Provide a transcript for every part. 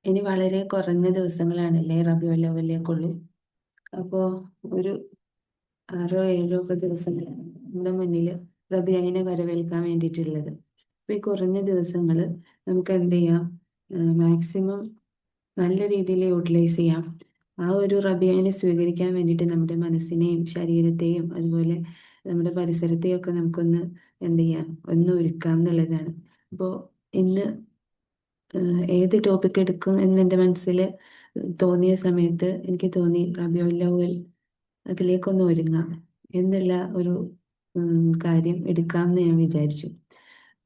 ഇനി വളരെ കുറഞ്ഞ ദിവസങ്ങളാണല്ലേ റബീഉൽ അവ്വലിലേക്കുള്ളൂ. അപ്പോൾ ഒരു 6 7 ഒക്കെ ദിവസങ്ങളാണ് നമ്മുടെ മുന്നിൽ റബീഇനെ വരവേൽക്കാൻ വേണ്ടിയിട്ടുള്ളത്. അപ്പോൾ ഈ കുറഞ്ഞ ദിവസങ്ങൾ നമുക്ക് എന്ത് ചെയ്യാം? മാക്സിമം നല്ല രീതിയിൽ യൂട്ടിലൈസ് ചെയ്യാം. ആ ഒരു റബീഇനെ സ്വീകരിക്കാൻ വേണ്ടിയിട്ട് നമ്മുടെ മനസ്സിനെയും ശരീരത്തെയും അതുപോലെ നമ്മുടെ പരിസരത്തെയും ഒക്കെ നമുക്കൊന്ന് എന്ത് ചെയ്യാം, ഒന്ന് ഒരുക്കാം എന്നുള്ളതാണ്. അപ്പോൾ ഇന്ന് ഏത് ടോപ്പിക് എടുക്കും എന്ന് എൻ്റെ മനസ്സിൽ തോന്നിയ സമയത്ത് എനിക്ക് തോന്നി റബീഉൽ അവ്വൽ അതിലേക്കൊന്ന് ഒരുങ്ങാം എന്നുള്ള ഒരു കാര്യം എടുക്കാമെന്ന് ഞാൻ വിചാരിച്ചു.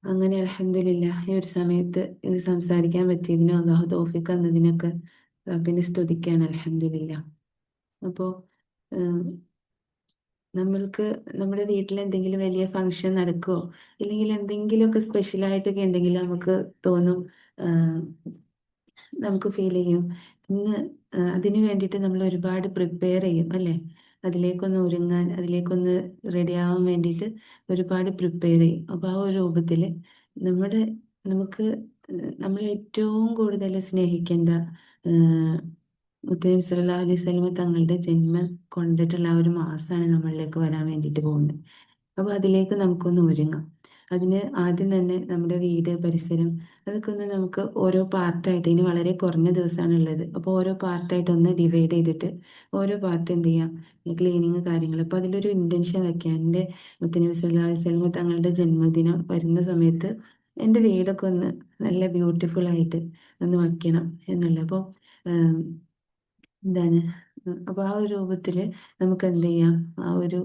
അങ്ങനെ അൽഹംദുലില്ലാ ഈ ഒരു സമയത്ത് ഇത് സംസാരിക്കാൻ പറ്റിയതിനും അള്ളാഹു തൗഫീഖ് തന്നതിനൊക്കെ റബ്ബിനെ സ്തുതിക്കാൻ അൽഹംദുലില്ലാ. അപ്പോൾ നമ്മൾക്ക് നമ്മുടെ വീട്ടിൽ എന്തെങ്കിലും വലിയ ഫംഗ്ഷൻ നടക്കുകയോ ഇല്ലെങ്കിൽ എന്തെങ്കിലുമൊക്കെ സ്പെഷ്യലായിട്ടൊക്കെ ഉണ്ടെങ്കിൽ നമുക്ക് തോന്നും, നമുക്ക് ഫീൽ ചെയ്യും ഇന്ന് അതിന് വേണ്ടിയിട്ട് നമ്മൾ ഒരുപാട് പ്രിപ്പയർ ചെയ്യും അല്ലേ? അതിലേക്കൊന്ന് ഒരുങ്ങാൻ, അതിലേക്കൊന്ന് റെഡി ആവാൻ വേണ്ടിയിട്ട് ഒരുപാട് പ്രിപ്പയർ ചെയ്യും. അപ്പോൾ ആ ഒരു രൂപത്തിൽ നമ്മുടെ നമുക്ക് നമ്മൾ ഏറ്റവും കൂടുതൽ സ്നേഹിക്കേണ്ട മുത്തനബി സല്ലല്ലാഹു അലൈഹി വസല്ലമ തങ്ങളുടെ ജന്മം കൊണ്ടിട്ടുള്ള ആ ഒരു മാസമാണ് നമ്മളിലേക്ക് വരാൻ വേണ്ടിയിട്ട് പോകുന്നത്. അപ്പോൾ അതിലേക്ക് നമുക്കൊന്ന് ഒരുങ്ങാം. അതിന് ആദ്യം തന്നെ നമ്മുടെ വീട് പരിസരം അതൊക്കെ ഒന്ന് നമുക്ക് ഓരോ പാർട്ടായിട്ട്, ഇനി വളരെ കുറഞ്ഞ ദിവസമാണ് ഉള്ളത്, അപ്പോൾ ഓരോ പാർട്ടായിട്ട് ഒന്ന് ഡിവൈഡ് ചെയ്തിട്ട് ഓരോ പാർട്ട് എന്ത് ചെയ്യാം, ക്ലീനിങ് കാര്യങ്ങൾ. അപ്പോൾ അതിലൊരു ഇൻറ്റൻഷൻ വയ്ക്കാം. എൻ്റെ മുത്തനബി സല്ലല്ലാഹു അലൈഹി വസല്ലമ തങ്ങളുടെ ജന്മദിനം വരുന്ന സമയത്ത് എൻ്റെ വീടൊക്കെ ഒന്ന് നല്ല ബ്യൂട്ടിഫുൾ ആയിട്ട് ഒന്ന് വയ്ക്കണം എന്നുള്ളത്. അപ്പോൾ എന്താണ്, അപ്പോൾ ആ ഒരു രൂപത്തിൽ നമുക്ക് എന്ത് ചെയ്യാം, ആ ഒരു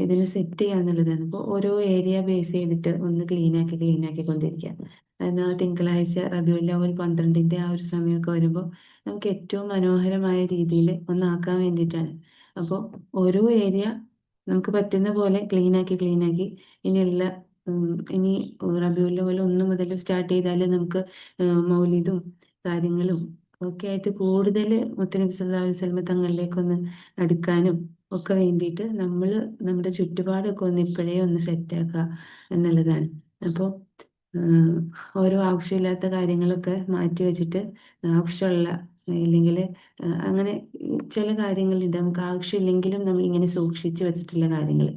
ഇതിനെ സെറ്റ് ചെയ്യുക എന്നുള്ളതാണ്. അപ്പോൾ ഓരോ ഏരിയ ബേസ് ചെയ്തിട്ട് ഒന്ന് ക്ലീനാക്കി കൊണ്ടിരിക്കുക. എന്നാൽ തിങ്കളാഴ്ച റബീഉൽ അവ്വൽ 12-ൻ്റെ ആ ഒരു സമയമൊക്കെ വരുമ്പോൾ നമുക്ക് ഏറ്റവും മനോഹരമായ രീതിയിൽ ഒന്നാക്കാൻ വേണ്ടിയിട്ടാണ്. അപ്പോൾ ഓരോ ഏരിയ നമുക്ക് പറ്റുന്ന പോലെ ക്ലീനാക്കി ഇനിയുള്ള ഇനി റബീഉൽ അവ്വൽ 1 മുതൽ സ്റ്റാർട്ട് ചെയ്താൽ നമുക്ക് മൗലിദും കാര്യങ്ങളും ഒക്കെ ആയിട്ട് കൂടുതൽ മുത്തനബി സല്ലല്ലാഹു അലൈഹി വസല്ലമ തങ്ങളിലേക്കൊന്ന് അടുക്കാനും ഒക്കെ വേണ്ടിയിട്ട് നമ്മൾ നമ്മുടെ ചുറ്റുപാടൊക്കെ ഒന്ന് ഇപ്പോഴേ ഒന്ന് സെറ്റാക്കുക എന്നുള്ളതാണ്. അപ്പോൾ ഓരോ ആവശ്യമില്ലാത്ത കാര്യങ്ങളൊക്കെ മാറ്റി വെച്ചിട്ട് ആവശ്യമുള്ള, ഇല്ലെങ്കിൽ അങ്ങനെ ചില കാര്യങ്ങളുണ്ട് നമുക്ക് ആവശ്യമില്ലെങ്കിലും നമ്മളിങ്ങനെ സൂക്ഷിച്ച് വെച്ചിട്ടുള്ള കാര്യങ്ങൾ.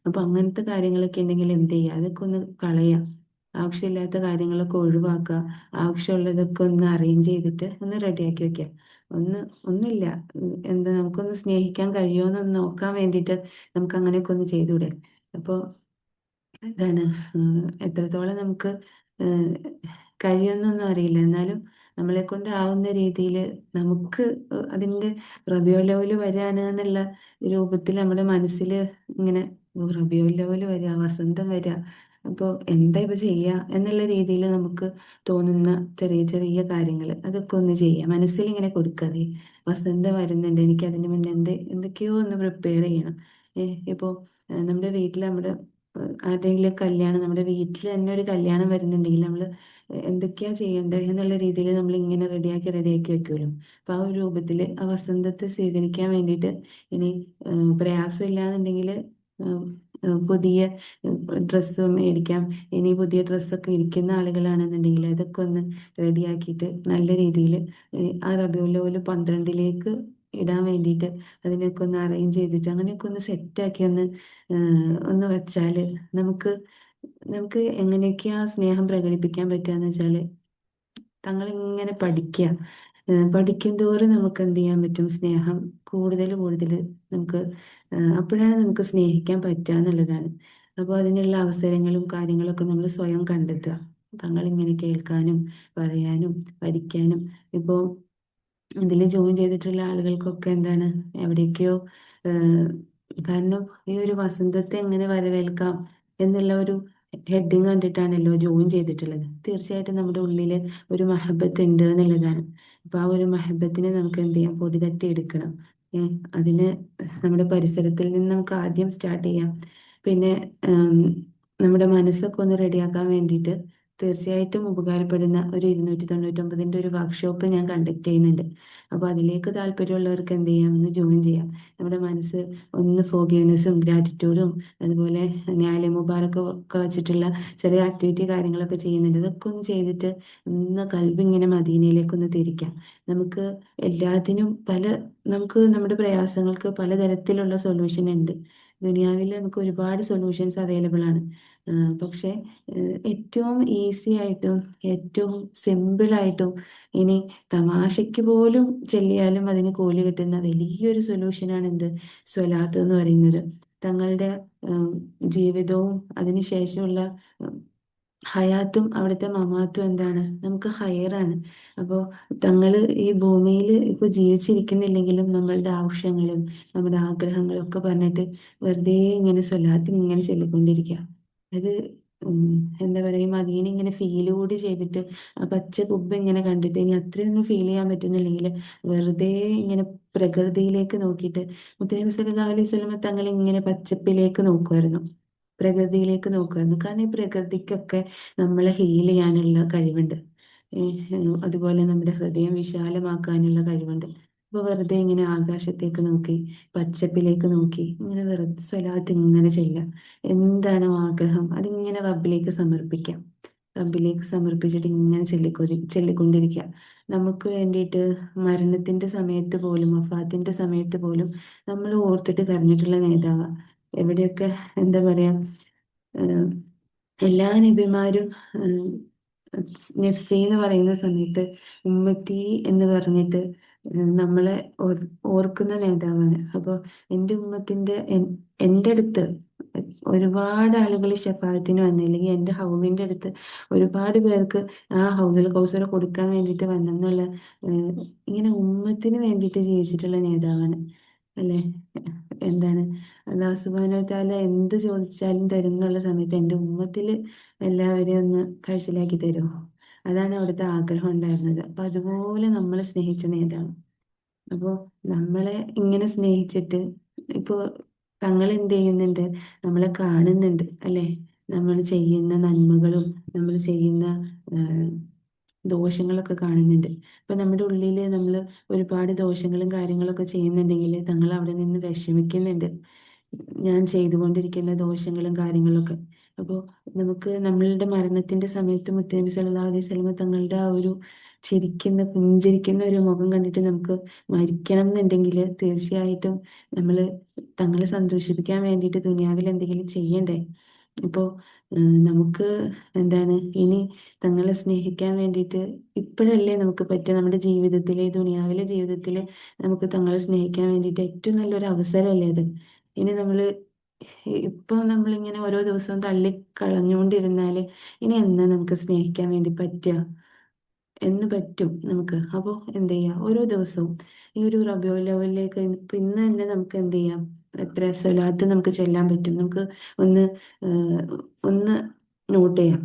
അപ്പോൾ അങ്ങനത്തെ കാര്യങ്ങളൊക്കെ ഉണ്ടെങ്കിൽ എന്ത് ചെയ്യുക, അതൊക്കെ ഒന്ന് കളയാം. ആവശ്യമില്ലാത്ത കാര്യങ്ങളൊക്കെ ഒഴിവാക്കുക. ആവശ്യമുള്ളതൊക്കെ ഒന്ന് അറേഞ്ച് ചെയ്തിട്ട് ഒന്ന് റെഡിയാക്കി വെക്കുക. ഒന്ന് ഒന്നുമില്ല, എന്താ നമുക്കൊന്ന് സ്നേഹിക്കാൻ കഴിയുമോ എന്നൊന്ന് നോക്കാൻ വേണ്ടിയിട്ട് നമുക്ക് അങ്ങനെയൊക്കെ ഒന്ന് ചെയ്തുകൂടെ? അപ്പോൾ ഇതാണ് എത്രത്തോളം നമുക്ക് ഏഹ്, കഴിയുമെന്നൊന്നും അറിയില്ല. എന്നാലും നമ്മളെക്കൊണ്ട് ആവുന്ന രീതിയിൽ നമുക്ക് അതിൻ്റെ റബീഉൽ അവ്വൽ വരാണ് എന്നുള്ള രൂപത്തിൽ നമ്മുടെ മനസ്സിൽ ഇങ്ങനെ, ഓ റബീഉൽ അവ്വൽ വരിക, വസന്തം വരിക, അപ്പോൾ എന്താ ഇപ്പം ചെയ്യുക എന്നുള്ള രീതിയിൽ നമുക്ക് തോന്നുന്ന ചെറിയ ചെറിയ കാര്യങ്ങൾ അതൊക്കെ ഒന്ന് ചെയ്യുക. മനസ്സിലിങ്ങനെ കൊടുക്കാതെ വസന്തം വരുന്നുണ്ട്, എനിക്ക് അതിന് മുന്നേ എന്തൊക്കെയോ ഒന്ന് പ്രിപ്പയർ ചെയ്യണം. ഇപ്പോൾ നമ്മുടെ വീട്ടിൽ നമ്മുടെ ആരുടെയെങ്കിലും കല്യാണം, നമ്മുടെ വീട്ടിൽ തന്നെ ഒരു കല്യാണം വരുന്നുണ്ടെങ്കിൽ നമ്മൾ എന്തൊക്കെയാ ചെയ്യേണ്ടത് എന്നുള്ള രീതിയിൽ നമ്മൾ ഇങ്ങനെ റെഡിയാക്കി വെക്കുമല്ലോ. അപ്പോൾ ആ ഒരു രൂപത്തിൽ ആ വസന്തത്തെ സ്വീകരിക്കാൻ വേണ്ടിയിട്ട് ഇനി പ്രയാസമില്ല എന്നുണ്ടെങ്കിൽ പുതിയ ഡ്രസ്സ് മേടിക്കാം. ഇനി പുതിയ ഡ്രസ്സൊക്കെ ഇരിക്കുന്ന ആളുകളാണെന്നുണ്ടെങ്കിൽ അതൊക്കെ ഒന്ന് റെഡിയാക്കിയിട്ട് നല്ല രീതിയിൽ ആ റബീഉൽ അവ്വൽ 12-ലേക്ക് ഇടാൻ വേണ്ടിയിട്ട് അതിനൊക്കെ ഒന്ന് അറേഞ്ച് ചെയ്തിട്ട് അങ്ങനെയൊക്കെ ഒന്ന് സെറ്റാക്കി ഒന്ന് വെച്ചാൽ നമുക്ക് നമുക്ക് എങ്ങനെയൊക്കെയാ സ്നേഹം പ്രകടിപ്പിക്കാൻ പറ്റുകയെന്ന് വെച്ചാൽ തങ്ങളിങ്ങനെ പഠിക്കുക. പഠിക്കും തോറും നമുക്ക് എന്ത് ചെയ്യാൻ പറ്റും, സ്നേഹം കൂടുതൽ കൂടുതൽ നമുക്ക് അപ്പോഴാണ് നമുക്ക് സ്നേഹിക്കാൻ പറ്റുക എന്നുള്ളതാണ്. അപ്പോൾ അതിനുള്ള അവസരങ്ങളും കാര്യങ്ങളൊക്കെ നമ്മൾ സ്വയം കണ്ടെത്തുക. തങ്ങളിങ്ങനെ കേൾക്കാനും പറയാനും പഠിക്കാനും. ഇപ്പോൾ ഇതിൽ ജോയിൻ ചെയ്തിട്ടുള്ള ആളുകൾക്കൊക്കെ എന്താണ്, എവിടേക്കോ ഏഹ്, കാരണം ഈ ഒരു വസന്തത്തെ എങ്ങനെ വരവേൽക്കാം എന്നുള്ള ഒരു ഹെഡിങ് കണ്ടിട്ടാണല്ലോ ജോയിൻ ചെയ്തിട്ടുള്ളത്. തീർച്ചയായിട്ടും നമ്മുടെ ഉള്ളിൽ ഒരു മഹബത്ത് ഉണ്ട് എന്നുള്ളതാണ്. അപ്പോൾ ആ ഒരു മഹബത്തിനെ നമുക്ക് എന്ത് ചെയ്യാം, പൊടി തട്ടി എടുക്കണം. അതിന് നമ്മുടെ പരിസരത്തിൽ നിന്ന് നമുക്ക് ആദ്യം സ്റ്റാർട്ട് ചെയ്യാം. പിന്നെ നമ്മുടെ മനസ്സൊക്കെ ഒന്ന് റെഡിയാക്കാൻ വേണ്ടിയിട്ട് തീർച്ചയായിട്ടും ഉപകാരപ്പെടുന്ന ഒരു 299-ൻ്റെ ഒരു വർക്ക്ഷോപ്പ് ഞാൻ കണ്ടക്ട് ചെയ്യുന്നുണ്ട്. അപ്പോൾ അതിലേക്ക് താല്പര്യമുള്ളവർക്ക് എന്ത് ചെയ്യാം, ഒന്ന് ജോയിൻ ചെയ്യാം. നമ്മുടെ മനസ്സ് ഒന്ന് ഫോർഗീവ്നെസ്സും ഗ്രാറ്റിറ്റ്യൂഡും അതുപോലെ ന്യായ മുബാറക്ക് ഒക്കെ വെച്ചിട്ടുള്ള ചെറിയ ആക്ടിവിറ്റി കാര്യങ്ങളൊക്കെ ചെയ്യുന്നുണ്ട്. ഇതൊക്കെ ഒന്ന് ചെയ്തിട്ട് ഒന്ന് കൽബ് ഇങ്ങനെ മദീനയിലേക്കൊന്ന് തിരിക്കാം. നമുക്ക് എല്ലാത്തിനും നമുക്ക് നമ്മുടെ പ്രയാസങ്ങൾക്ക് പലതരത്തിലുള്ള സൊല്യൂഷൻ ഉണ്ട്. ദുനിയാവിൽ നമുക്ക് ഒരുപാട് സൊല്യൂഷൻസ് അവൈലബിൾ ആണ്. പക്ഷേ ഏറ്റവും ഈസി ആയിട്ടും ഏറ്റവും സിമ്പിളായിട്ടും ഇനി തമാശയ്ക്ക് പോലും ചെല്ലിയാലും അതിന് കൂലി കിട്ടുന്ന വലിയൊരു സൊല്യൂഷനാണ് എന്ത്, സ്വലാത്ത് എന്ന് പറയുന്നത്. തങ്ങളുടെ ഉം, ജീവിതവും അതിനുശേഷമുള്ള ഉം, ഹയാത്തും അവിടുത്തെ മമാത്തും എന്താണ്, നമുക്ക് ഹയറാണ്. അപ്പോൾ തങ്ങൾ ഈ ഭൂമിയിൽ ഇപ്പോൾ ജീവിച്ചിരിക്കുന്നില്ലെങ്കിലും നമ്മളുടെ ആവശ്യങ്ങളും നമ്മുടെ ആഗ്രഹങ്ങളും ഒക്കെ പറഞ്ഞിട്ട് വെറുതെ ഇങ്ങനെ സ്വലാത്ത് ഇങ്ങനെ ചൊല്ലിക്കൊണ്ടിരിക്കുക. അത് ഉം, എന്താ പറയുക, മദീന ഇങ്ങനെ ഫീൽ കൂടി ചെയ്തിട്ട് ആ പച്ച കുബ്ബ ഇങ്ങനെ കണ്ടിട്ട് ഇനി അത്രയൊന്നും ഫീൽ ചെയ്യാൻ പറ്റുന്നില്ലെങ്കിൽ വെറുതെ ഇങ്ങനെ പ്രകൃതിയിലേക്ക് നോക്കിയിട്ട് മുത്തനബി സല്ലല്ലാഹു അലൈഹി വസല്ലമ തങ്ങൾ ഇങ്ങനെ പച്ചപ്പിലേക്ക് നോക്കുമായിരുന്നു, പ്രകൃതിയിലേക്ക് നോക്കുമായിരുന്നു. കാരണം ഈ പ്രകൃതിക്കൊക്കെ നമ്മളെ ഹീൽ ചെയ്യാനുള്ള കഴിവുണ്ട്. അതുപോലെ നമ്മുടെ ഹൃദയം വിശാലമാക്കാനുള്ള കഴിവുണ്ട്. അപ്പോൾ വെറുതെ ഇങ്ങനെ ആകാശത്തേക്ക് നോക്കി പച്ചപ്പിലേക്ക് നോക്കി ഇങ്ങനെ വെറുതെ സ്വലാത്ത് ഇങ്ങനെ ചെയ്യാം. എന്താണോ ആഗ്രഹം അതിങ്ങനെ റബ്ബിലേക്ക് സമർപ്പിക്കാം. റബ്ബിലേക്ക് സമർപ്പിച്ചിട്ട് ഇങ്ങനെ ചൊല്ലിക്കൊണ്ടിരിക്കുക. നമുക്ക് വേണ്ടിയിട്ട് മരണത്തിന്റെ സമയത്ത് പോലും വഫാത്തിന്റെ സമയത്ത് പോലും നമ്മൾ ഓർത്തിട്ട് കരഞ്ഞിട്ടുള്ള നേതാവാ. എവിടെയൊക്കെ എന്താ പറയാ, ഏഹ് എല്ലാ നബിമാരും ഏഹ് നഫ്സി എന്ന് പറയുന്ന സമയത്ത് ഉമ്മത്തി എന്ന് പറഞ്ഞിട്ട് നമ്മളെ ഓർക്കുന്ന നേതാവാണ്. അപ്പോൾ എൻ്റെ എൻ്റെ അടുത്ത് ഒരുപാട് ആളുകൾ ഷഫായത്തിന് വന്നു, അല്ലെങ്കിൽ എൻ്റെ ഹൗദിൻ്റെ അടുത്ത് ഒരുപാട് പേർക്ക് ആ ഹൗദുൽ കൗസർ കൊടുക്കാൻ വേണ്ടിയിട്ട് വന്നെന്നുള്ള ഏഹ് ഇങ്ങനെ ഉമ്മത്തിന് വേണ്ടിയിട്ട് ജീവിച്ചിട്ടുള്ള നേതാവാണ് അല്ലേ. എന്താണ്, അല്ലാഹു സുബ്ഹാനഹു വ തആല എന്ത് ചോദിച്ചാലും തരും എന്നുള്ള സമയത്ത് എൻ്റെ ഉമ്മത്തിൽ എല്ലാവരെയും ഒന്ന് കഴിച്ചിലാക്കി തരുമോ, അതാണ് അവിടുത്തെ ആഗ്രഹം ഉണ്ടായിരുന്നത്. അപ്പൊ അതുപോലെ നമ്മളെ സ്നേഹിച്ച നേതാവ്. അപ്പോൾ നമ്മളെ ഇങ്ങനെ സ്നേഹിച്ചിട്ട് ഇപ്പോൾ തങ്ങൾ എന്ത് ചെയ്യുന്നുണ്ട്, നമ്മളെ കാണുന്നുണ്ട് അല്ലേ. നമ്മൾ ചെയ്യുന്ന നന്മകളും നമ്മൾ ചെയ്യുന്ന ദോഷങ്ങളൊക്കെ കാണുന്നുണ്ട്. ഇപ്പൊ നമ്മുടെ ഉള്ളിൽ നമ്മൾ ഒരുപാട് ദോഷങ്ങളും കാര്യങ്ങളൊക്കെ ചെയ്യുന്നുണ്ടെങ്കിൽ തങ്ങൾ അവിടെ നിന്ന് വിഷമിക്കുന്നുണ്ട്, ഞാൻ ചെയ്തുകൊണ്ടിരിക്കുന്ന ദോഷങ്ങളും കാര്യങ്ങളൊക്കെ. അപ്പോൾ നമുക്ക് നമ്മളുടെ മരണത്തിന്റെ സമയത്ത് മുത്തനബി സല്ലല്ലാഹു അലൈഹി വസല്ലമ തങ്ങളുടെ ആ ഒരു പുഞ്ചിരിക്കുന്ന ഒരു മുഖം കണ്ടിട്ട് നമുക്ക് മരിക്കണം എന്നുണ്ടെങ്കിൽ തീർച്ചയായിട്ടും നമ്മൾ തങ്ങളെ സന്തോഷിപ്പിക്കാൻ വേണ്ടിയിട്ട് ദുനിയാവിൽ എന്തെങ്കിലും ചെയ്യണ്ടേ. ഇപ്പോൾ നമുക്ക് എന്താണ്, ഇനി തങ്ങളെ സ്നേഹിക്കാൻ വേണ്ടിയിട്ട് ഇപ്പോഴല്ലേ നമുക്ക് പറ്റുക, നമ്മുടെ ജീവിതത്തിൽ ദുനിയാവിലെ ജീവിതത്തിൽ നമുക്ക് തങ്ങളെ സ്നേഹിക്കാൻ വേണ്ടിയിട്ട് ഏറ്റവും നല്ലൊരു അവസരമല്ലേ അത്. ഇനി നമ്മൾ ഇപ്പൊ നമ്മളിങ്ങനെ ഓരോ ദിവസവും തള്ളിക്കളഞ്ഞുകൊണ്ടിരുന്നാൽ ഇനി എന്നാ നമുക്ക് സ്നേഹിക്കാൻ വേണ്ടി പറ്റുക, എന്ന് പറ്റും നമുക്ക്. അപ്പോൾ എന്ത് ചെയ്യാം, ഓരോ ദിവസവും ഈ ഒരു റബീഉൽ അവ്വലിലേക്ക് ഇന്ന് തന്നെ നമുക്ക് എന്ത് ചെയ്യാം, എത്ര സ്വലാത്ത് നമുക്ക് ചെല്ലാൻ പറ്റും, നമുക്ക് ഒന്ന് ഏഹ്, ഒന്ന് നോട്ട് ചെയ്യാം.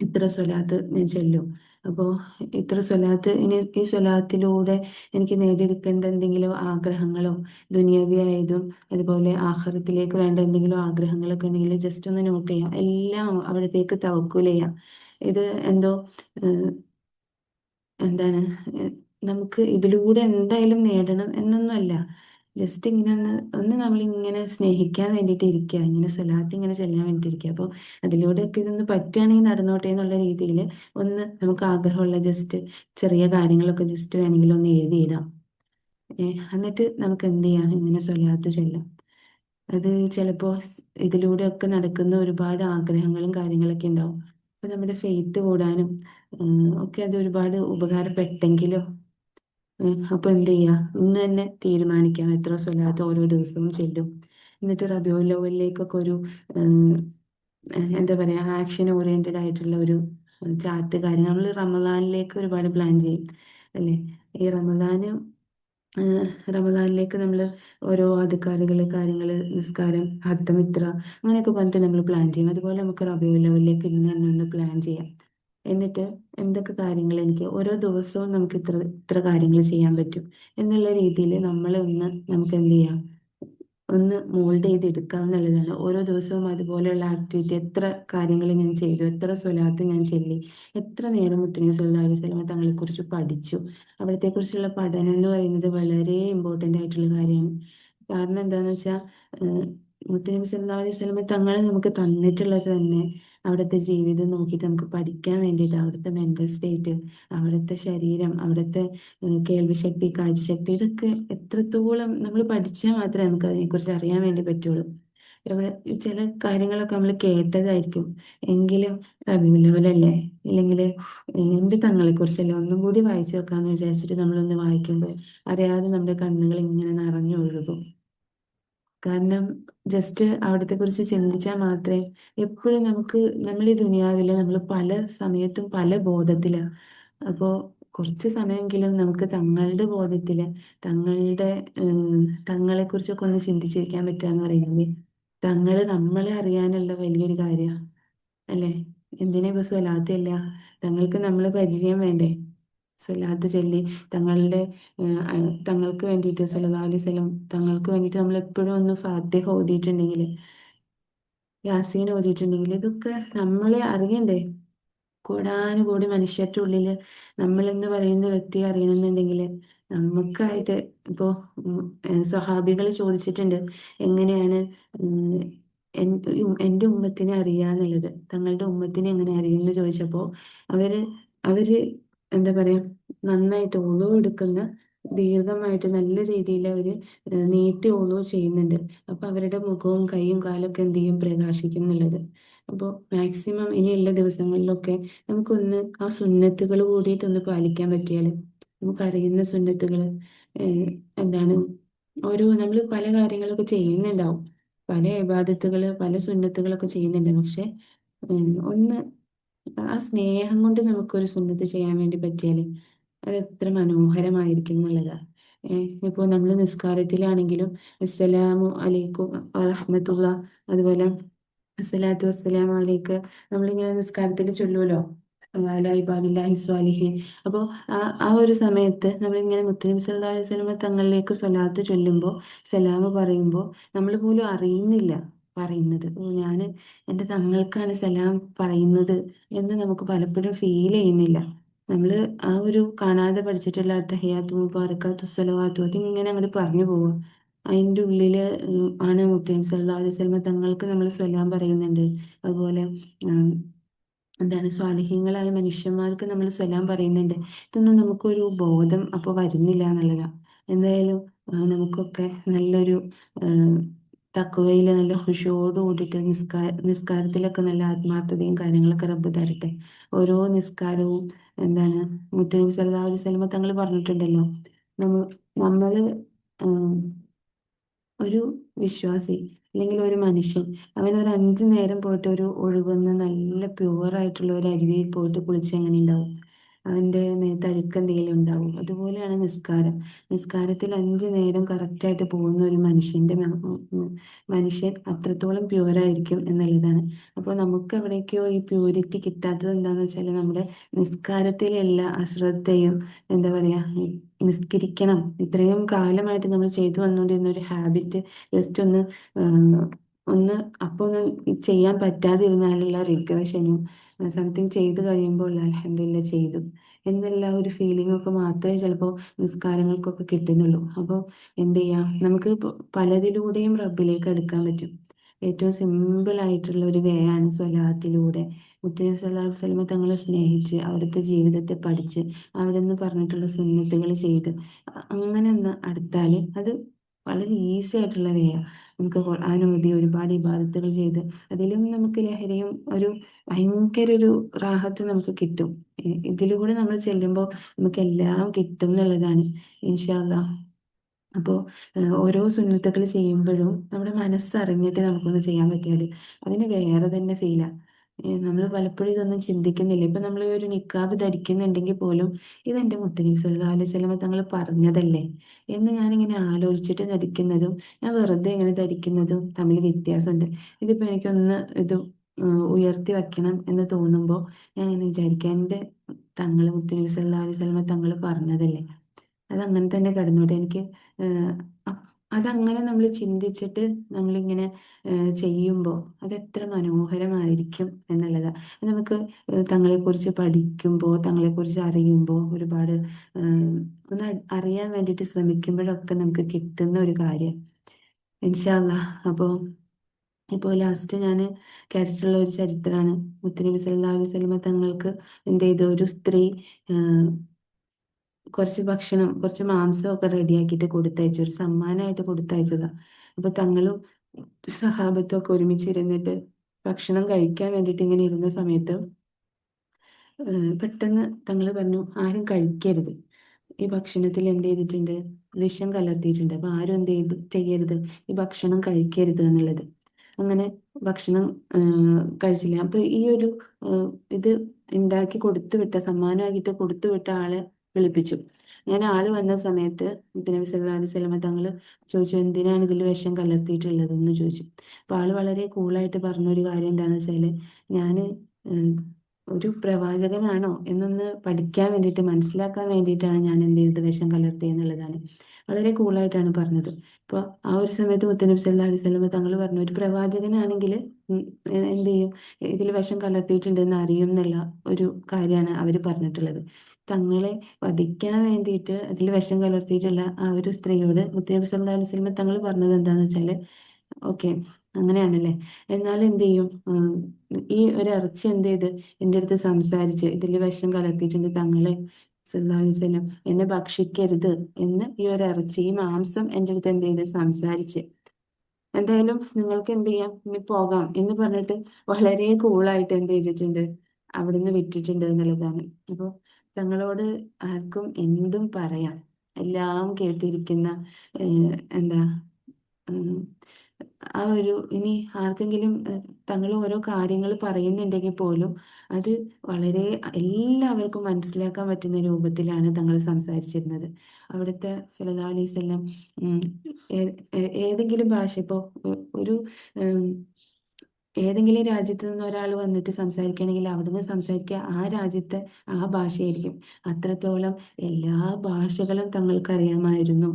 ഇത്ര സ്വലാത്ത് ഞാൻ ചൊല്ലും. അപ്പോൾ ഇത്ര സ്വലാത്ത്, ഇനി ഈ സ്വലാത്തിലൂടെ എനിക്ക് നേടിയെടുക്കേണ്ട എന്തെങ്കിലും ആഗ്രഹങ്ങളോ ദുനിയാവിയായതും അതുപോലെ ആഖിറത്തിലേക്ക് വേണ്ട എന്തെങ്കിലും ആഗ്രഹങ്ങളൊക്കെ ഉണ്ടെങ്കിൽ ജസ്റ്റ് ഒന്ന് നോട്ട് ചെയ്യാം, എല്ലാം അവിടത്തേക്ക് തവക്കുൽ ചെയ്യാം. ഇത് എന്തോ എന്താണ്, ഏഹ് നമുക്ക് ഇതിലൂടെ എന്തായാലും നേടണം എന്നൊന്നുമല്ല. ജസ്റ്റ് ഇങ്ങനെ ഒന്ന് നമ്മളിങ്ങനെ സ്നേഹിക്കാൻ വേണ്ടിയിട്ട് ഇരിക്കുക, ഇങ്ങനെ സ്വലാത്ത് ഇങ്ങനെ ചെല്ലാൻ വേണ്ടിയിട്ട് ഇരിക്കുക. അപ്പോൾ അതിലൂടെയൊക്കെ ഇതൊന്ന് പറ്റുകയാണെങ്കിൽ നടന്നോട്ടെ എന്നുള്ള രീതിയിൽ ഒന്ന് നമുക്ക് ആഗ്രഹമുള്ള ജസ്റ്റ് ചെറിയ കാര്യങ്ങളൊക്കെ ജസ്റ്റ് വേണമെങ്കിൽ ഒന്ന് എഴുതിയിടാം. എന്നിട്ട് നമുക്ക് എന്ത് ചെയ്യാം, ഇങ്ങനെ സ്വലാത്ത് ചൊല്ലാം. അത് ചിലപ്പോൾ ഇതിലൂടെയൊക്കെ നടക്കുന്ന ഒരുപാട് ആഗ്രഹങ്ങളും കാര്യങ്ങളൊക്കെ ഉണ്ടാവും. അപ്പൊ നമ്മുടെ ഫെയ്ത്ത് കൂടാനും ഒക്കെ അത് ഒരുപാട് ഉപകാരപ്പെട്ടെങ്കിലോ. അപ്പൊ എന്ത് ചെയ്യാ, ഇന്ന് തന്നെ തീരുമാനിക്കാം എത്ര സ്വലാത്ത് ഓരോ ദിവസവും ചെല്ലും. എന്നിട്ട് റബീഉൽ അവ്വലിലേക്കൊക്കെ ഒരു ഉം, എന്താ പറയാ, ആക്ഷൻ ഓറിയന്റഡ് ആയിട്ടുള്ള ഒരു ചാർട്ട് കാര്യം നമ്മൾ റമദാനിലേക്ക് ഒരുപാട് പ്ലാൻ ചെയ്യും അല്ലേ. ഈ ഏഹ് റമദാനിലേക്ക് നമ്മൾ ഓരോ അധികാരികൾ കാര്യങ്ങൾ നിസ്കാരം ഹത്തം ഇത്ര അങ്ങനെയൊക്കെ പറഞ്ഞിട്ട് നമ്മൾ പ്ലാൻ ചെയ്യും. അതുപോലെ നമുക്ക് റബീഉൽ അവ്വലിലേക്ക് ഇന്ന് തന്നെ ഒന്ന് പ്ലാൻ ചെയ്യാം. എന്നിട്ട് എന്തൊക്കെ കാര്യങ്ങൾ എനിക്ക് ഓരോ ദിവസവും നമുക്ക് ഇത്ര ഇത്ര കാര്യങ്ങൾ ചെയ്യാൻ പറ്റും എന്നുള്ള രീതിയിൽ നമ്മൾ ഒന്ന് നമുക്ക് എന്ത് ചെയ്യാം, ഒന്ന് മോൾഡ് ചെയ്തെടുക്കാം എന്നുള്ളതാണ്. ഓരോ ദിവസവും അതുപോലെയുള്ള ആക്ടിവിറ്റി എത്ര കാര്യങ്ങൾ ഞാൻ ചെയ്തു, എത്ര സ്വലാത്ത് ഞാൻ ചൊല്ലി, എത്ര നേരം മുത്തനബി സല്ലല്ലാഹു അലൈഹി വസല്ലമ തങ്ങളെക്കുറിച്ച് പഠിച്ചു. അവിടത്തെക്കുറിച്ചുള്ള പഠനം എന്ന് പറയുന്നത് വളരെ ഇമ്പോർട്ടൻ്റ് ആയിട്ടുള്ള കാര്യമാണ്. കാരണം എന്താണെന്ന് വെച്ചാൽ മുത്തനബി സല്ലല്ലാഹു അലൈഹി വസല്ലമ തങ്ങൾ നമുക്ക് തന്നിട്ടുള്ളത് തന്നെ അവിടുത്തെ ജീവിതം നോക്കിയിട്ട് നമുക്ക് പഠിക്കാൻ വേണ്ടിയിട്ട്, അവിടുത്തെ മെൻ്റൽ സ്റ്റേറ്റ്, അവിടുത്തെ ശരീരം, അവിടുത്തെ കേൾവിശക്തി, കാഴ്ചശക്തി, ഇതൊക്കെ എത്രത്തോളം നമ്മൾ പഠിച്ചാൽ മാത്രമേ നമുക്ക് അതിനെക്കുറിച്ച് അറിയാൻ വേണ്ടി പറ്റുള്ളൂ. ഇവിടെ ചില കാര്യങ്ങളൊക്കെ നമ്മൾ കേട്ടതായിരിക്കും, എങ്കിലും റബീഉൽ ഇല്ലെങ്കിൽ എൻ്റെ തങ്ങളെക്കുറിച്ചല്ലേ ഒന്നും കൂടി വായിച്ചു വെക്കാമെന്ന് വിചാരിച്ചിട്ട് നമ്മളൊന്ന് വായിക്കുമ്പോൾ അറിയാതെ നമ്മുടെ കണ്ണുകൾ ഇങ്ങനെ നിറഞ്ഞൊഴുകും. കാരണം ജസ്റ്റ് അവിടത്തെ കുറിച്ച് ചിന്തിച്ചാൽ മാത്രമേ, എപ്പോഴും നമുക്ക് നമ്മൾ ഈ ദുനിയാവില് നമ്മൾ പല സമയത്തും പല ബോധത്തിലാണ്. അപ്പോൾ കുറച്ച് സമയമെങ്കിലും നമുക്ക് തങ്ങളുടെ ബോധത്തില് തങ്ങളുടെ തങ്ങളെക്കുറിച്ചൊക്കെ ഒന്ന് ചിന്തിച്ചിരിക്കാൻ പറ്റുക എന്ന് പറയുന്നത് തങ്ങള് നമ്മളെ അറിയാനുള്ള വലിയൊരു കാര്യമാണ്, അല്ലേ? എന്തിനാ ഇപ്പൊ സ്വലാത്തില്ല? തങ്ങൾക്ക് നമ്മളെ പരിചയം വേണ്ടേ? സ്വലാത്ത് ചൊല്ലി തങ്ങളുടെ തങ്ങൾക്ക് വേണ്ടിയിട്ട് സല്ലല്ലാഹു അലൈഹി വസല്ലം തങ്ങൾക്ക് വേണ്ടിയിട്ട് നമ്മൾ എപ്പോഴും ഒന്ന് ഫാത്തിഹ ഓതിയിട്ടുണ്ടെങ്കിൽ, യാസീൻ ഓതിയിട്ടുണ്ടെങ്കിൽ, ഇതൊക്കെ നമ്മളെ അറിയണ്ടേ? കോടാനുകോടി മനുഷ്യരുടെ ഉള്ളില് നമ്മളെന്ന് പറയുന്ന വ്യക്തിയെ അറിയണമെന്നുണ്ടെങ്കിൽ നമുക്കായിട്ട് ഇപ്പോൾ സ്വഹാബികൾ ചോദിച്ചിട്ടുണ്ട്, എങ്ങനെയാണ് ഉം, എൻ്റെ ഉമ്മത്തിനെ അറിയാന്നുള്ളത്, തങ്ങളുടെ ഉമ്മത്തിനെ എങ്ങനെ അറിയുമെന്ന് ചോദിച്ചപ്പോൾ അവര് അവര് എന്താ പറയാ, നന്നായിട്ട് ഒളു എടുക്കുന്ന, ദീർഘമായിട്ട് നല്ല രീതിയിൽ അവര് നീട്ടി ഒളു ചെയ്യുന്നുണ്ട്. അപ്പൊ അവരുടെ മുഖവും കൈയും കാലൊക്കെ എന്ത് ചെയ്യും, പ്രകാശിക്കുന്നുള്ളത്. അപ്പോൾ മാക്സിമം ഇനിയുള്ള ദിവസങ്ങളിലൊക്കെ നമുക്കൊന്ന് ആ സുന്നത്തുകൾ കൂടിയിട്ടൊന്ന് പാലിക്കാൻ പറ്റിയാൽ, നമുക്കറിയുന്ന സുന്നത്തുകൾ എന്താണ്, ഓരോ നമ്മൾ പല കാര്യങ്ങളൊക്കെ ചെയ്യുന്നുണ്ടാവും, പല ഇബാദത്തുകൾ പല സുന്നത്തുകളൊക്കെ ചെയ്യുന്നുണ്ട്. പക്ഷെ ഒന്ന് ആ സ്നേഹം കൊണ്ട് നമുക്കൊരു സുന്നത്ത് ചെയ്യാൻ വേണ്ടി പറ്റിയാൽ അത് എത്ര മനോഹരമായിരിക്കും എന്നുള്ളതാ. ഇപ്പോൾ നമ്മൾ നിസ്കാരത്തിലാണെങ്കിലും അസ്സലാമു അലൈക്കും വറഹ്മത്തുള്ള, അതുപോലെ അസ്സലാത്തു വസ്സലാമു അലൈക്ക്, നമ്മളിങ്ങനെ നിസ്കാരത്തിൽ ചൊല്ലുമല്ലോ, അലാ ഇബാദില്ലാഹി സ്വാലിഹീൻ. അപ്പോൾ ആ ഒരു സമയത്ത് നമ്മളിങ്ങനെ മുത്തനബി സല്ലല്ലാഹു അലൈഹി വസല്ലമ തങ്ങളിലേക്ക് സ്വലാത്ത് ചൊല്ലുമ്പോൾ, സലാമ് പറയുമ്പോൾ നമ്മൾ പോലും അറിയുന്നില്ല പറയുന്നത്. ഞാൻ എൻ്റെ തങ്ങൾക്കാണ് സലാം പറയുന്നത് എന്ന് നമുക്ക് പലപ്പോഴും ഫീൽ ചെയ്യുന്നില്ല. നമ്മൾ ആ ഒരു കാണാതെ പഠിച്ചിട്ടുള്ള അത്തഹിയാത്തു മുബാറകാത്തു സ്വലവാത്തു അതിങ്ങനെ അങ്ങോട്ട് പറഞ്ഞു പോവുക. അതിൻ്റെ ഉള്ളിൽ ആണ് മുത്തനബി സല്ലല്ലാഹു അലൈഹി വസല്ലമ തങ്ങൾക്ക് നമ്മൾ സ്വലാം പറയുന്നുണ്ട്. അതുപോലെ ഉം, എന്താണ്, സ്വാലിഹീങ്ങളായ മനുഷ്യന്മാർക്ക് നമ്മൾ സലാം പറയുന്നുണ്ട്. ഇതൊന്നും നമുക്കൊരു ബോധം അപ്പോൾ വരുന്നില്ല എന്നുള്ളതാണ്. എന്തായാലും നമുക്കൊക്കെ നല്ലൊരു തഖ്വയിൽ നല്ല ഖുശൂവോട് കൂടിയിട്ട് നിസ്കാരത്തിലൊക്കെ നല്ല ആത്മാർത്ഥതയും കാര്യങ്ങളൊക്കെ റബ്ബ് തരട്ടെ. ഓരോ നിസ്കാരവും എന്താണ്, മുത്തനബി സല്ലല്ലാഹു അലൈഹി വസല്ലമ തങ്ങൾ പറഞ്ഞിട്ടുണ്ടല്ലോ, നമ്മ നമ്മള് ഒരു വിശ്വാസി അല്ലെങ്കിൽ ഒരു മനുഷ്യൻ അവൻ ഒരു 5 നേരം പോയിട്ട് ഒരു ഒഴുകുന്ന നല്ല പ്യുവറായിട്ടുള്ള ഒരു അരുവിയിൽ പോയിട്ട് കുളിച്ച് എങ്ങനെ ഉണ്ടാവും? അവൻ്റെ മേത്ത് അഴുക്ക് എന്തെങ്കിലും ഉണ്ടാവും? അതുപോലെയാണ് നിസ്കാരം. നിസ്കാരത്തിൽ 5 നേരം കറക്റ്റായിട്ട് പോകുന്ന ഒരു മനുഷ്യൻ അത്രത്തോളം പ്യുവറായിരിക്കും എന്നുള്ളതാണ്. അപ്പോൾ നമുക്ക് എവിടേക്കോ ഈ പ്യൂരിറ്റി കിട്ടാത്തത് എന്താണെന്ന് വെച്ചാൽ നമ്മുടെ നിസ്കാരത്തിലുള്ള അശ്രദ്ധയും, എന്താ പറയുക, നിസ്കരിക്കണം ഇത്രയും കാലമായിട്ട് നമ്മൾ ചെയ്തു വന്നുകൊണ്ടിരുന്ന ഒരു ഹാബിറ്റ് ജസ്റ്റ് ഒന്ന് അപ്പോൾ ഒന്ന് ചെയ്യാൻ പറ്റാതിരുന്നാലുള്ള റിഗ്രഷനും, സംതിങ് ചെയ്ത് കഴിയുമ്പോൾ അൽഹംദുലില്ലാ ചെയ്തു എന്നുള്ള ഒരു ഫീലിംഗ് ഒക്കെ മാത്രമേ ചിലപ്പോൾ നിസ്കാരങ്ങൾക്കൊക്കെ കിട്ടുന്നുള്ളൂ. അപ്പോൾ എന്ത് ചെയ്യാം, നമുക്ക് ഇപ്പോൾ പലതിലൂടെയും റബ്ബിലേക്ക് അടുക്കാൻ പറ്റും. ഏറ്റവും സിമ്പിൾ ആയിട്ടുള്ള ഒരു വേ ആണ് സ്വലാത്തിലൂടെ. മുത്തനബി സല്ലല്ലാഹു അലൈഹി വസല്ലമ തങ്ങളെ സ്നേഹിച്ച് അവിടുത്തെ ജീവിതത്തെ പഠിച്ച് അവിടെ നിന്ന് പറഞ്ഞിട്ടുള്ള സുന്നത്തുകൾ ചെയ്ത് അങ്ങനെ ഒന്ന് അടുത്താൽ അത് വളരെ ഈസി ആയിട്ടുള്ള വേയാണ്. നമുക്ക് ഖുർആൻ ഓതി ഒരുപാട് ഇബാദത്തുകൾ ചെയ്ത് അതിലും നമുക്ക് ലഹരിയും ഒരു ഭയങ്കര ഒരു റാഹത്തും നമുക്ക് കിട്ടും. ഇതിലൂടെ നമ്മൾ ചെല്ലുമ്പോൾ നമുക്ക് എല്ലാം കിട്ടും എന്നുള്ളതാണ്, ഇൻഷാ അല്ലാ. അപ്പോൾ ഓരോ സുന്നത്തുകൾ ചെയ്യുമ്പോഴും നമ്മുടെ മനസ്സറിഞ്ഞിട്ട് നമുക്കൊന്ന് ചെയ്യാൻ പറ്റിയാൽ അതിന് വേറെ തന്നെ ഫീലാണ്. നമ്മൾ പലപ്പോഴും ഇതൊന്നും ചിന്തിക്കുന്നില്ല. ഇപ്പം നമ്മൾ ഒരു നിക്കാബ് ധരിക്കുന്നുണ്ടെങ്കിൽ പോലും ഇതെൻ്റെ മുത്തനബി സല്ലല്ലാഹു അലൈഹി വസല്ലമ തങ്ങൾ പറഞ്ഞതല്ലേ എന്ന് ഞാനിങ്ങനെ ആലോചിച്ചിട്ട് ധരിക്കുന്നതും ഞാൻ വെറുതെ ഇങ്ങനെ ധരിക്കുന്നതും തമ്മിൽ വ്യത്യാസമുണ്ട്. ഇതിപ്പോൾ എനിക്കൊന്ന് ഇത് ഉയർത്തി വെക്കണം എന്ന് തോന്നുമ്പോൾ ഞാൻ ഇങ്ങനെ വിചാരിക്കുക, എൻ്റെ തങ്ങൾ മുത്തനബി സല്ലല്ലാഹു അലൈഹി വസല്ലമ തങ്ങൾ പറഞ്ഞതല്ലേ, അതങ്ങനെ തന്നെ കിടന്നോട്ടെ. എനിക്ക് അതങ്ങനെ നമ്മൾ ചിന്തിച്ചിട്ട് നമ്മളിങ്ങനെ ചെയ്യുമ്പോൾ അതെത്ര മനോഹരമായിരിക്കും എന്നുള്ളതാണ്. നമുക്ക് തങ്ങളെക്കുറിച്ച് പഠിക്കുമ്പോൾ, തങ്ങളെക്കുറിച്ച് അറിയുമ്പോൾ, ഒരുപാട് ഒന്ന് അറിയാൻ വേണ്ടിയിട്ട് ശ്രമിക്കുമ്പോഴൊക്കെ നമുക്ക് കിട്ടുന്ന ഒരു കാര്യം. ഇൻഷാ അല്ലാ. അപ്പോൾ ഇപ്പോൾ ലാസ്റ്റ് ഞാൻ കേട്ടിട്ടുള്ള ഒരു ചരിത്രമാണ്, മുത്തുനബി സല്ലല്ലാഹു അലൈഹി വസല്ലമ തങ്ങൾക്ക് എന്ത് ചെയ്തു, ഒരു സ്ത്രീ കുറച്ച് ഭക്ഷണം, കുറച്ച് മാംസമൊക്കെ റെഡിയാക്കിയിട്ട് കൊടുത്തയച്ചു, ഒരു സമ്മാനമായിട്ട് കൊടുത്തയച്ചതാ. അപ്പൊ തങ്ങളും സഹാബത്തും ഒക്കെ ഒരുമിച്ചിരുന്നിട്ട് ഭക്ഷണം കഴിക്കാൻ വേണ്ടിയിട്ട് ഇങ്ങനെ ഇരുന്ന സമയത്ത് പെട്ടെന്ന് തങ്ങൾ പറഞ്ഞു, ആരും കഴിക്കരുത്, ഈ ഭക്ഷണത്തിൽ എന്ത് ചെയ്തിട്ടുണ്ട്, വിഷം കലർത്തിയിട്ടുണ്ട്, അപ്പൊ ആരും എന്ത് ചെയ്യരുത്, ഈ ഭക്ഷണം കഴിക്കരുത് എന്നുള്ളത്. അങ്ങനെ ഭക്ഷണം കഴിച്ചില്ല. അപ്പൊ ഈ ഒരു ഏഹ്, ഇത് ഉണ്ടാക്കി കൊടുത്തു വിട്ട, സമ്മാനമാക്കിയിട്ട് കൊടുത്തു വിട്ട ആളെ വിളിപ്പിച്ചു. അങ്ങനെ ആള് വന്ന സമയത്ത് നബി സല്ലല്ലാഹു അലൈഹി വസല്ലമ തങ്ങള് ചോദിച്ചു, എന്തിനാണ് ഇതിൽ വിഷം കലർത്തിയിട്ടുള്ളത് എന്ന് ചോദിച്ചു. അപ്പൊ ആള് വളരെ കൂളായിട്ട് പറഞ്ഞൊരു കാര്യം എന്താന്ന് വെച്ചാല്, ഞാന് ഏഹ്, ഒരു പ്രവാചകനാണോ എന്നൊന്ന് പഠിക്കാൻ വേണ്ടിയിട്ട്, മനസ്സിലാക്കാൻ വേണ്ടിയിട്ടാണ് ഞാൻ എന്ത് ചെയ്തത്, വിഷം കലർത്തിയെന്നുള്ളതാണ്. വളരെ കൂളായിട്ടാണ് പറഞ്ഞത്. അപ്പോൾ ആ ഒരു സമയത്ത് മുത്തനബി സല്ലല്ലാഹു അലൈഹി വസല്ലമ തങ്ങൾ പറഞ്ഞു, ഒരു പ്രവാചകനാണെങ്കിൽ എന്ത് ചെയ്യും, ഇതിൽ വിഷം കലർത്തിയിട്ടുണ്ടെന്ന് അറിയും എന്നുള്ള ഒരു കാര്യമാണ് അവർ പറഞ്ഞിട്ടുള്ളത്. തങ്ങളെ വധിക്കാൻ വേണ്ടിയിട്ട് അതിൽ വിഷം കലർത്തിയിട്ടുള്ള ആ ഒരു സ്ത്രീയോട് മുത്തനബി സല്ലല്ലാഹു അലൈഹി വസല്ലമ തങ്ങൾ പറഞ്ഞത് എന്താണെന്ന് വെച്ചാൽ, ഓക്കെ, അങ്ങനെയാണല്ലേ, എന്നാൽ എന്ത് ചെയ്യും, ഈ ഒരു ഇറച്ചി എന്ത് ചെയ്ത് എൻ്റെ അടുത്ത് സംസാരിച്ച്, ഇതിൽ വിഷം കലർത്തിയിട്ടുണ്ട്, തങ്ങളെ സല്ലല്ലാഹു അലൈഹി വസല്ലം എന്നെ ഭക്ഷിക്കരുത് എന്ന് ഈ ഒരു ഇറച്ചി, ഈ മാംസം എൻ്റെ അടുത്ത് എന്ത് ചെയ്ത് സംസാരിച്ച്, എന്തായാലും നിങ്ങൾക്ക് എന്ത് ചെയ്യാം, ഇനി പോകാം എന്ന് പറഞ്ഞിട്ട് വളരെ കൂളായിട്ട് എന്ത് ചെയ്തിട്ടുണ്ട്, അവിടുന്ന് വിട്ടിട്ടുണ്ട് എന്നുള്ളതാണ്. അപ്പോൾ തങ്ങളോട് ആർക്കും എന്തും പറയാം, എല്ലാം കേട്ടിരിക്കുന്ന എന്താ ഉം, ആ ഒരു, ഇനി ആർക്കെങ്കിലും തങ്ങൾ ഓരോ കാര്യങ്ങൾ പറയുന്നുണ്ടെങ്കിൽ പോലും അത് വളരെ എല്ലാവർക്കും മനസ്സിലാക്കാൻ പറ്റുന്ന രൂപത്തിലാണ് തങ്ങൾ സംസാരിച്ചിരുന്നത്. അവിടുത്തെ സല്ലല്ലാഹു അലൈഹി വസല്ലം ഉം, ഏതെങ്കിലും ഭാഷ ഇപ്പോൾ ഒരു ഉം, ഏതെങ്കിലും രാജ്യത്ത് നിന്ന് ഒരാൾ വന്നിട്ട് സംസാരിക്കുകയാണെങ്കിൽ അവിടുന്ന് സംസാരിക്കുക ആ രാജ്യത്തെ ആ ഭാഷയായിരിക്കും. അത്രത്തോളം എല്ലാ ഭാഷകളും തങ്ങൾക്ക് അറിയാമായിരുന്നു.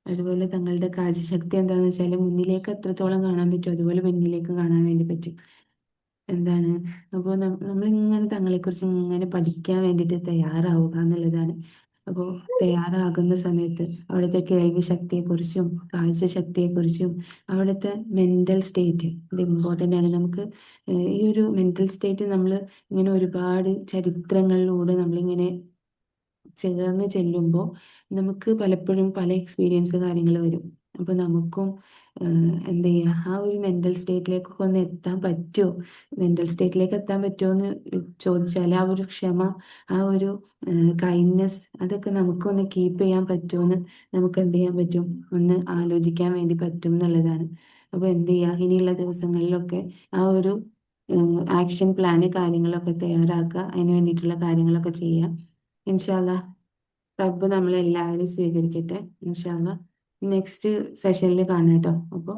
അതുപോലെ തങ്ങളുടെ കാഴ്ചശക്തി എന്താണെന്ന് വെച്ചാൽ, മുന്നിലേക്ക് എത്രത്തോളം കാണാൻ പറ്റും അതുപോലെ പിന്നിലേക്ക് കാണാൻ വേണ്ടി പറ്റും. എന്താണ്, അപ്പോൾ നമ്മളിങ്ങനെ തങ്ങളെക്കുറിച്ച് ഇങ്ങനെ പഠിക്കാൻ വേണ്ടിയിട്ട് തയ്യാറാവുക എന്നുള്ളതാണ്. അപ്പോൾ തയ്യാറാകുന്ന സമയത്ത് അവിടുത്തെ കേൾവി ശക്തിയെക്കുറിച്ചും കാഴ്ചശക്തിയെക്കുറിച്ചും അവിടുത്തെ മെൻ്റൽ സ്റ്റേറ്റ്, ഇത് ഇമ്പോർട്ടൻ്റ് ആണ്. നമുക്ക് ഈ ഒരു മെൻ്റൽ സ്റ്റേറ്റ് നമ്മൾ ഇങ്ങനെ ഒരുപാട് ചരിത്രങ്ങളിലൂടെ നമ്മളിങ്ങനെ ചേർന്ന് ചെല്ലുമ്പോൾ നമുക്ക് പലപ്പോഴും പല എക്സ്പീരിയൻസ് കാര്യങ്ങൾ വരും. അപ്പോൾ നമുക്കും എന്ത് ചെയ്യുക, ആ ഒരു മെൻ്റൽ സ്റ്റേറ്റിലേക്കൊക്കെ ഒന്ന് എത്താൻ പറ്റുമോ, മെൻ്റൽ സ്റ്റേറ്റിലേക്ക് എത്താൻ പറ്റുമോ എന്ന് ചോദിച്ചാൽ, ആ ഒരു ക്ഷമ, ആ ഒരു കൈൻഡ്നെസ്, അതൊക്കെ നമുക്കൊന്ന് കീപ്പ് ചെയ്യാൻ പറ്റുമോ എന്ന് നമുക്ക് എന്ത് ചെയ്യാൻ പറ്റും, ഒന്ന് ആലോചിക്കാൻ വേണ്ടി പറ്റും എന്നുള്ളതാണ്. അപ്പോൾ എന്ത് ചെയ്യുക, ഇനിയുള്ള ദിവസങ്ങളിലൊക്കെ ആ ഒരു ആക്ഷൻ പ്ലാന് കാര്യങ്ങളൊക്കെ തയ്യാറാക്കുക, അതിന് വേണ്ടിയിട്ടുള്ള കാര്യങ്ങളൊക്കെ ചെയ്യാം. ഇൻഷാ അല്ലാ, റബ്ബ് നമ്മളെല്ലാവരും സ്വീകരിക്കട്ടെ. ഇൻഷാ അല്ലാ, നെക്സ്റ്റ് സെഷനിൽ കാണാം കേട്ടോ. അപ്പോൾ